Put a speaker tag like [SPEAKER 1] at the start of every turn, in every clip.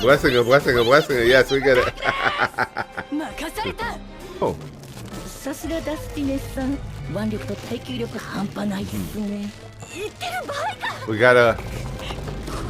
[SPEAKER 1] Blessing, a blessing, a blessing. Yes, we get it. Oh.
[SPEAKER 2] さすがダスティネスさん、腕力と耐久力半端ないですね。言ってる場合か。
[SPEAKER 1] We gotta
[SPEAKER 2] こ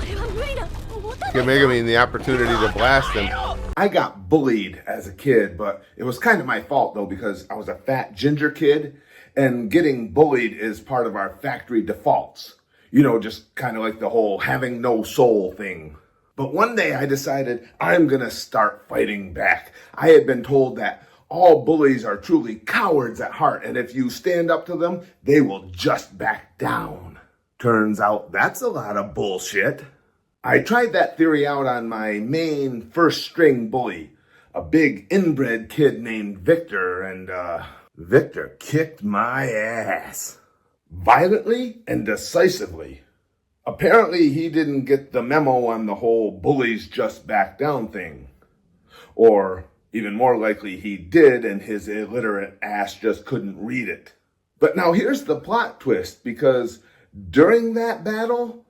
[SPEAKER 2] れは無理だ。持たない。
[SPEAKER 1] give Megumin the opportunity to blast him.
[SPEAKER 3] I got bullied as a kid, but it was kind of my fault though because I was a fat ginger kid, and getting bullied is part of our factory defaults. You know, just kind of like the whole having no soul thing. But one day I decided I'm gonna start fighting back. I had been told that all bullies are truly cowards at heart, and if you stand up to them, they will just back down. Turns out that's a lot of bullshit. I tried that theory out on my main first string bully, a big inbred kid named Victor, and Victor kicked my ass. Violently and decisively. Apparently he didn't get the memo on the whole bullies just back down thing. Or even more likely he did and his illiterate ass just couldn't read it. But now here's the plot twist, because during that battle,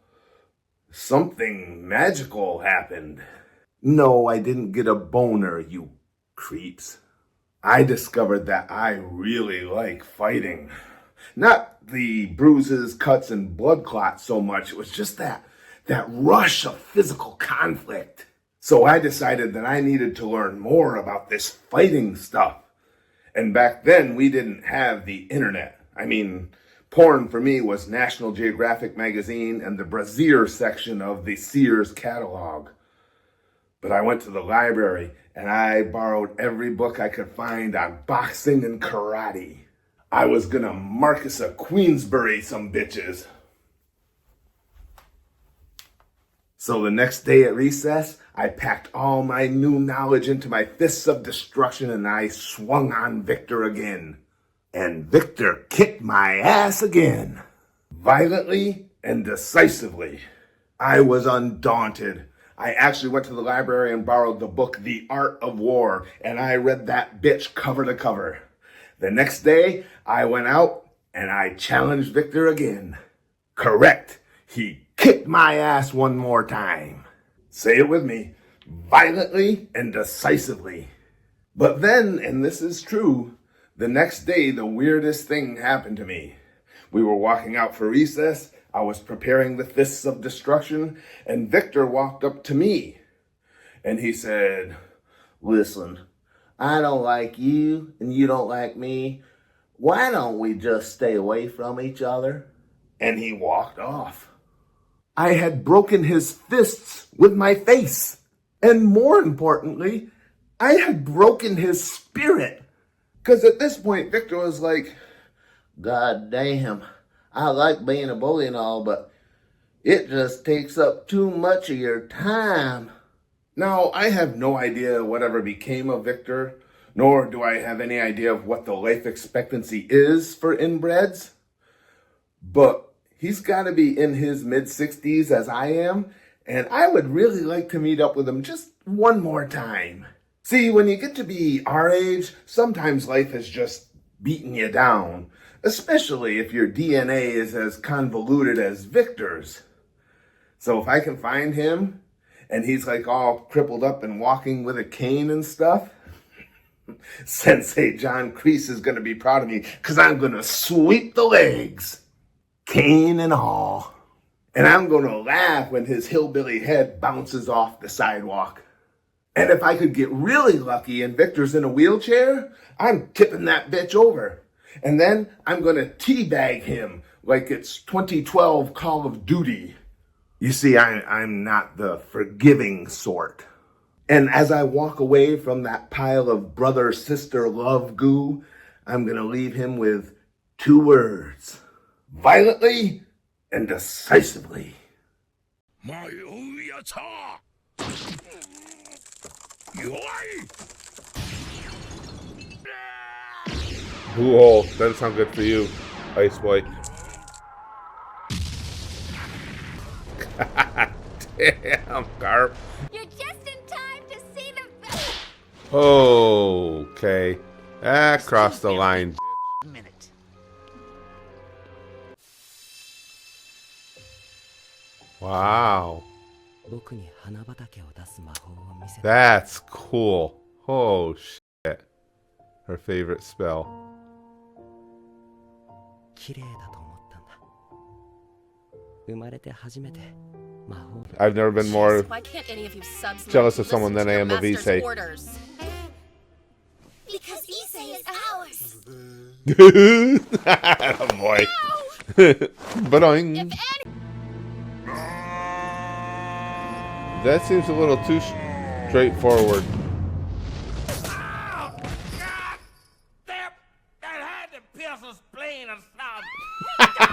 [SPEAKER 3] something magical happened. No, I didn't get a boner, you creeps. I discovered that I really like fighting. Not the bruises, cuts, and blood clots so much. It was just that rush of physical conflict. So I decided that I needed to learn more about this fighting stuff. And back then, we didn't have the internet. I mean, porn for me was National Geographic magazine and the Brazier section of the Sears catalog. But I went to the library and I borrowed every book I could find on boxing and karate. I was gonna Marcus of Queensbury some bitches. So the next day at recess, I packed all my new knowledge into my fists of destruction and I swung on Victor again. And Victor kicked my ass again. Violently and decisively. I was undaunted. I actually went to the library and borrowed the book The Art of War, and I read that bitch cover to cover. The next day, I went out and I challenged Victor again. Correct. He kicked my ass one more time. Say it with me. Violently and decisively. But then, and this is true, the next day the weirdest thing happened to me. We were walking out for recess. I was preparing the fists of destruction, and Victor walked up to me. And he said, "Listen, I don't like you, and you don't like me. Why don't we just stay away from each other?" And he walked off. I had broken his fists with my face. And more importantly, I had broken his spirit. Because at this point, Victor was like, "God damn, I like being a bully and all, but it just takes up too much of your time." Now, I have no idea whatever became of Victor, nor do I have any idea of what the life expectancy is for inbreds. But he's got to be in his mid-60s as I am, and I would really like to meet up with him just one more time. See, when you get to be our age, sometimes life has just beaten you down, especially if your DNA is as convoluted as Victor's. So if I can find him, and he's like all crippled up and walking with a cane and stuff, Sensei John Kreese is going to be proud of me because I'm going to sweep the legs, cane and all. And I'm going to laugh when his hillbilly head bounces off the sidewalk. And if I could get really lucky and Victor's in a wheelchair, I'm tipping that bitch over. And then I'm going to teabag him like it's 2012 Call of Duty. You see, I'm not the forgiving sort. And as I walk away from that pile of brother-sister love goo, I'm going to leave him with 2 words. Violently and decisively.
[SPEAKER 1] Whoa, doesn't sound good for you, Ice Boy. Damn, Garp.
[SPEAKER 2] You're just in time to see the.
[SPEAKER 1] Okay. That crossed the line.
[SPEAKER 2] Minute.
[SPEAKER 1] Wow.
[SPEAKER 4] 僕に花畑を出す魔法を見せた。
[SPEAKER 1] That's cool. Oh shit. Her favorite spell.
[SPEAKER 4] 綺麗だと思ったんだ。生まれて初めて魔法。
[SPEAKER 1] I've never been more
[SPEAKER 5] Why can't any of you subs
[SPEAKER 1] jealous of
[SPEAKER 5] listen
[SPEAKER 1] someone
[SPEAKER 5] to
[SPEAKER 1] than I
[SPEAKER 5] your
[SPEAKER 1] am of
[SPEAKER 5] master's
[SPEAKER 1] Issei.
[SPEAKER 5] orders?
[SPEAKER 6] Because Issei is ours.
[SPEAKER 1] Oh boy. Ba-doing. That seems a little too straightforward.
[SPEAKER 7] That had to pierce a spleen or something.